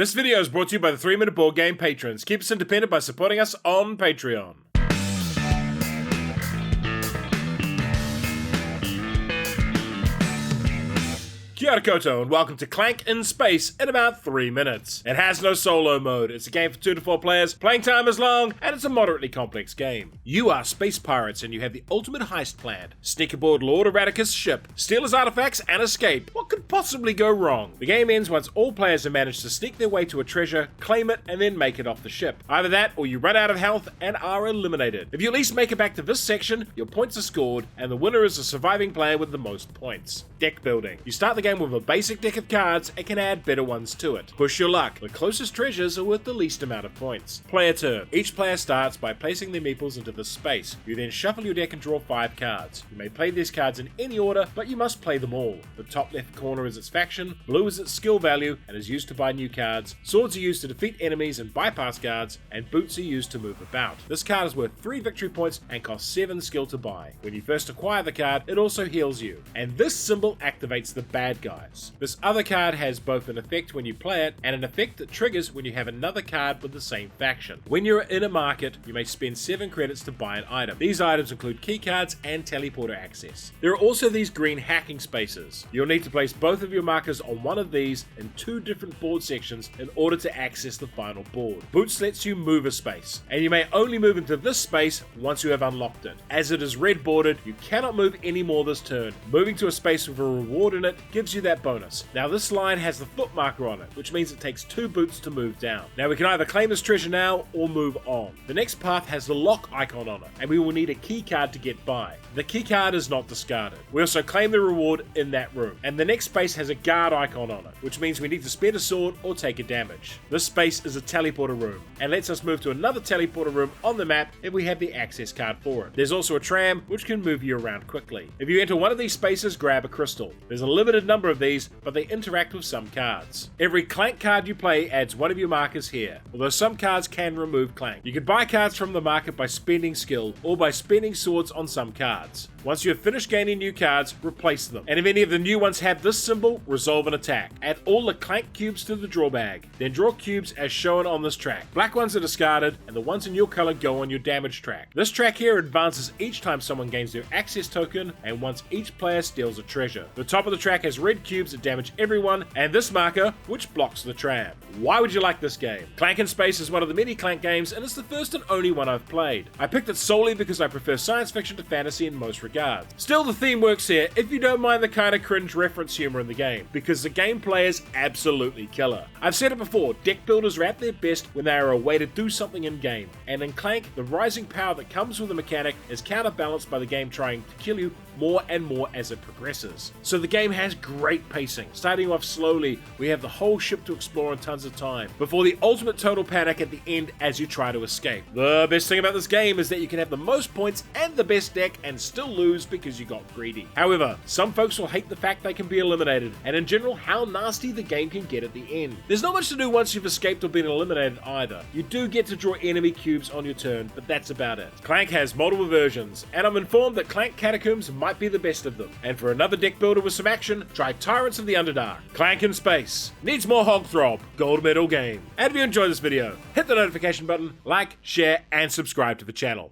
This video is brought to you by the 3-Minute Board Game patrons. Keep us independent by supporting us on Patreon. Kia ora koutou and welcome to Clank in Space in about 3 minutes. It has no solo mode, it's a game for 2 to 4 players, playing time is long, and it's a moderately complex game. You are space pirates and you have the ultimate heist planned. Sneak aboard Lord Eradicus' ship, steal his artifacts and escape. What could possibly go wrong? The game ends once all players have managed to sneak their way to a treasure, claim it, and then make it off the ship. Either that or you run out of health and are eliminated. If you at least make it back to this section, your points are scored, and the winner is the surviving player with the most points. Deck building. You start the game with a basic deck of cards and can add better ones to it. Push your luck. The closest treasures are worth the least amount of points. Player turn. Each player starts by placing their meeples into this space. You then shuffle your deck and draw 5 cards. You may play these cards in any order, but you must play them all. The top left corner is its faction, blue is its skill value and is used to buy new cards, swords are used to defeat enemies and bypass guards, and boots are used to move about. This card is worth 3 victory points and costs 7 skill to buy. When you first acquire the card, it also heals you. And this symbol activates the bad guys. This other card has both an effect when you play it and an effect that triggers when you have another card with the same faction. When you're in a market, you may spend 7 credits to buy an item. These items include key cards and teleporter access. There are also these green hacking spaces. You'll need to place both of your markers on one of these in 2 different board sections in order to access the final board. Boots lets you move a space, and you may only move into this space once you have unlocked it. As it is red bordered, you cannot move any more this turn. Moving to a space with a reward in it gives you that bonus. Now this line has the foot marker on it, which means it takes 2 boots to move down. Now we can either claim this treasure now or move on. The next path has the lock icon on it, and we will need a key card to get by. The key card is not discarded. We also claim the reward in that room. And the next space has a guard icon on it, which means we need to spend a sword or take a damage. This space is a teleporter room, and lets us move to another teleporter room on the map if we have the access card for it. There's also a tram, which can move you around quickly. If you enter one of these spaces, grab a crystal. There's a limited number of these, but they interact with some cards. Every Clank card you play adds one of your markers here, although some cards can remove Clank. You can buy cards from the market by spending skill, or by spending swords on some cards. Once you have finished gaining new cards, replace them. And if any of the new ones have this symbol, resolve an attack. Add all the Clank cubes to the draw bag. Then draw cubes as shown on this track. Black ones are discarded, and the ones in your color go on your damage track. This track here advances each time someone gains their access token, and once each player steals a treasure. The top of the track has red cubes that damage everyone, and this marker, which blocks the tram. Why would you like this game? Clank in Space is one of the many Clank games, and it's the first and only one I've played. I picked it solely because I prefer science fiction to fantasy in most regards. Still, the theme works here if you don't mind the kind of cringe reference humor in the game, because the gameplay is absolutely killer. I've said it before, deck builders are at their best when they are a way to do something in game, and in Clank, the rising power that comes with the mechanic is counterbalanced by the game trying to kill you more and more as it progresses. So the game has great pacing. Starting off slowly, we have the whole ship to explore in tons of time, before the ultimate total panic at the end as you try to escape. The best thing about this game is that you can have the most points and the best deck and still lose because you got greedy. However, some folks will hate the fact they can be eliminated, and in general how nasty the game can get at the end. There's not much to do once you've escaped or been eliminated either. You do get to draw enemy cubes on your turn, but that's about it. Clank has multiple versions, and I'm informed that Clank Catacombs might be the best of them. And for another deck builder with some action, try Tyrants of the Underdark. Clank in Space. Needs more hog throb. Gold medal game. And if you enjoyed this video, hit the notification button, like, share, and subscribe to the channel.